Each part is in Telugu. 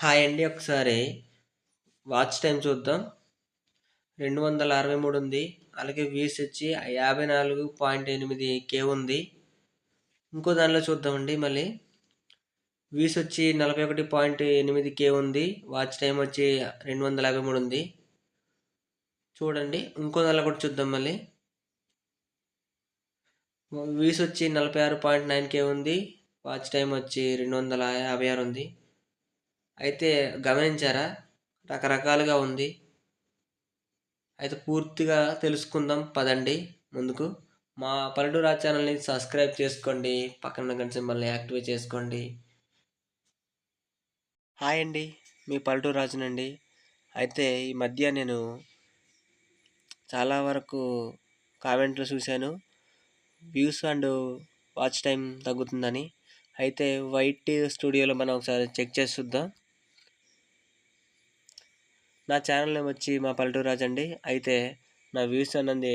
హాయ్ అండి. ఒకసారి వాచ్ టైమ్ చూద్దాం. 263 ఉంది. అలాగే వ్యూస్ వచ్చి 54.8K ఉంది. ఇంకో దానిలో చూద్దామండి మళ్ళీ. వ్యూస్ వచ్చి 41.8K ఉంది. వాచ్ టైమ్ వచ్చి 253 ఉంది. చూడండి. ఇంకో దానిలో కూడా చూద్దాం మళ్ళీ. వ్యూస్ వచ్చి 46.9K ఉంది. వాచ్ టైమ్ వచ్చి 256 ఉంది. అయితే గమనించారా? రకరకాలుగా ఉంది. అయితే పూర్తిగా తెలుసుకుందాం పదండి ముందుకు. మా పల్లెటూరు రాజ్ ఛానల్ని సబ్స్క్రైబ్ చేసుకోండి. పక్కన గంట సింబల్ని యాక్టివేట్ చేసుకోండి. హాయ్ అండి, మీ పల్లెటూరు రాజునండి. అయితే ఈ మధ్య నేను చాలా వరకు కామెంట్లు చూశాను, వ్యూస్ అండ్ వాచ్ టైం తగ్గుతుందని. అయితే వైట్ స్టూడియోలో మనం ఒకసారి చెక్ చేసి చూద్దాం. నా ఛానల్ నేమ్ వచ్చి మా పల్లెటూరు రాజు అండి. అయితే నా వ్యూస్ అన్నది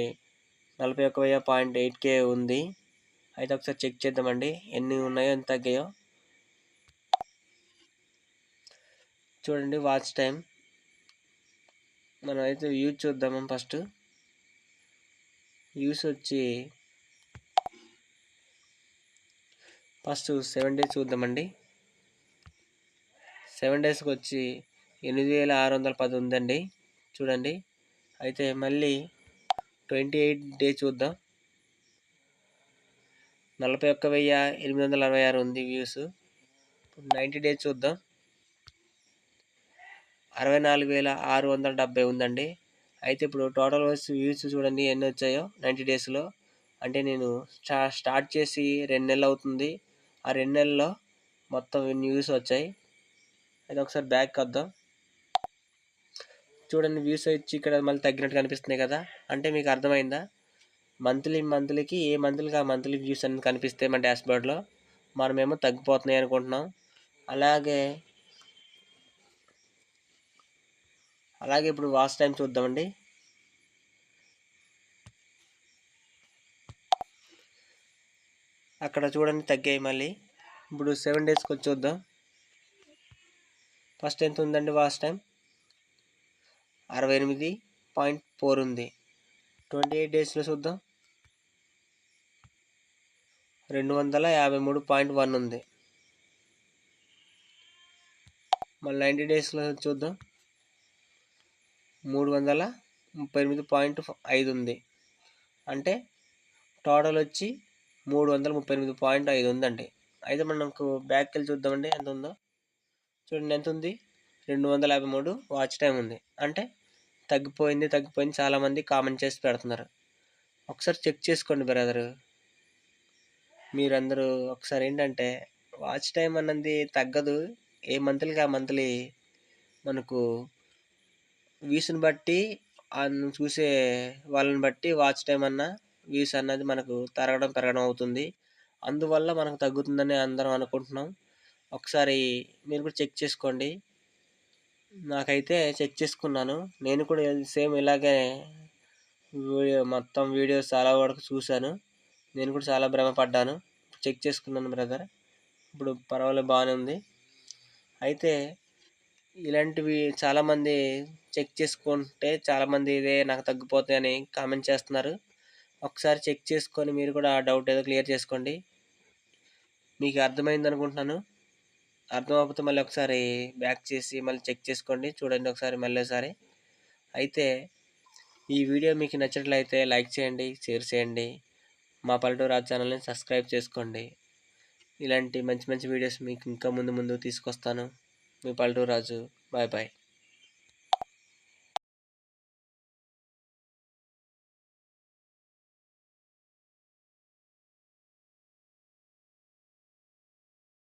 41,8K ఉంది. అయితే ఒకసారి చెక్ చేద్దామండి ఎన్ని ఉన్నాయో ఎంత తగ్గాయో. చూడండి వాచ్ టైం. మనం అయితే వ్యూస్ చూద్దాము. ఫస్ట్ వ్యూస్ వచ్చి 7 డేస్ చూద్దామండి. 7 డేస్కి వచ్చి 8,610 ఉందండి. చూడండి. అయితే మళ్ళీ 28 డేస్ చూద్దాం. 41,866 ఉంది వ్యూస్. 90 డేస్ చూద్దాం. 64,670 ఉందండి. అయితే ఇప్పుడు టోటల్ వ్యూస్ చూడండి ఎన్ని వచ్చాయో 90 డేస్లో. అంటే నేను స్టార్ట్ చేసి 2 నెలలు అవుతుంది. ఆ 2 నెలల్లో మొత్తం ఎన్ని వ్యూస్ వచ్చాయి. అయితే ఒకసారి బ్యాక్ వద్దాం. చూడండి వ్యూస్ వచ్చి ఇక్కడ మళ్ళీ తగ్గినట్టు కనిపిస్తున్నాయి కదా. అంటే మీకు అర్థమైందా? మంత్లీకి ఏ మంత్లీకి ఆ మంత్లీ వ్యూస్ అన్ని కనిపిస్తాయి మన డాష్బోర్డ్లో. మనమేమో తగ్గిపోతున్నాయి అనుకుంటున్నాం. అలాగే ఇప్పుడు వాచ్ టైం చూద్దామండి. అక్కడ చూడండి తగ్గాయి మళ్ళీ. ఇప్పుడు 7 డేస్కి వచ్చి చూద్దాం. ఫస్ట్ ఎంత ఉందండి వాచ్ టైం? 68.4 ఉంది. 28 డేస్లో చూద్దాం. 253.1 ఉంది. మళ్ళీ 90 డేస్లో చూద్దాం. 338.5 ఉంది. అంటే టోటల్ వచ్చి 338.5 ఉందండి. అయితే మనకు బ్యాక్కి వెళ్ళి చూద్దామండి ఎంత ఉందో. చూడండి ఎంత ఉంది? 253 వాచ్ టైం ఉంది. అంటే తగ్గిపోయింది చాలామంది కామెంట్ చేసి పెడుతున్నారు. ఒకసారి చెక్ చేసుకోండి బ్రదరు. మీరందరూ ఒకసారి ఏంటంటే వాచ్ టైం అన్నది తగ్గదు. ఏ మంత్లీకి ఆ మంత్లీ మనకు వ్యూస్ని బట్టి చూసే వాళ్ళని బట్టి వాచ్ టైం వ్యూస్ అన్నది మనకు పెరగడం అవుతుంది. అందువల్ల మనకు తగ్గుతుందని అందరం అనుకుంటున్నాం. ఒకసారి మీరు కూడా చెక్ చేసుకోండి. నాకైతే చెక్ చేసుకున్నాను. నేను కూడా సేమ్ ఇలాగే మొత్తం వీడియోస్ చాలా వరకు చూశాను. నేను కూడా చాలా భ్రమపడ్డాను. చెక్ చేసుకున్నాను బ్రదర్. ఇప్పుడు పర్వాలేదు, బాగానే ఉంది. అయితే ఇలాంటివి చాలామంది చెక్ చేసుకుంటే చాలామంది ఇదే నాకు తగ్గిపోతాయని కామెంట్ చేస్తున్నారు. ఒకసారి చెక్ చేసుకొని మీరు కూడా ఆ డౌట్ ఏదో క్లియర్ చేసుకోండి. మీకు అర్థమైంది అనుకుంటున్నాను. అర్థం అవ్వకపోతే మళ్ళీ ఒకసారి బ్యాక్ చేసి మళ్ళీ చెక్ చేసుకోండి. చూడండి ఒకసారి మళ్ళీసారి. అయితే ఈ వీడియో మీకు నచ్చినట్లయితే లైక్ చేయండి, షేర్ చేయండి. మా పల్లెటూరు రాజ్ ఛానల్ని సబ్స్క్రైబ్ చేసుకోండి. ఇలాంటి మంచి మంచి వీడియోస్ మీకు ఇంకా ముందు తీసుకొస్తాను. మీ పల్లెటూరు రాజు. Bye bye.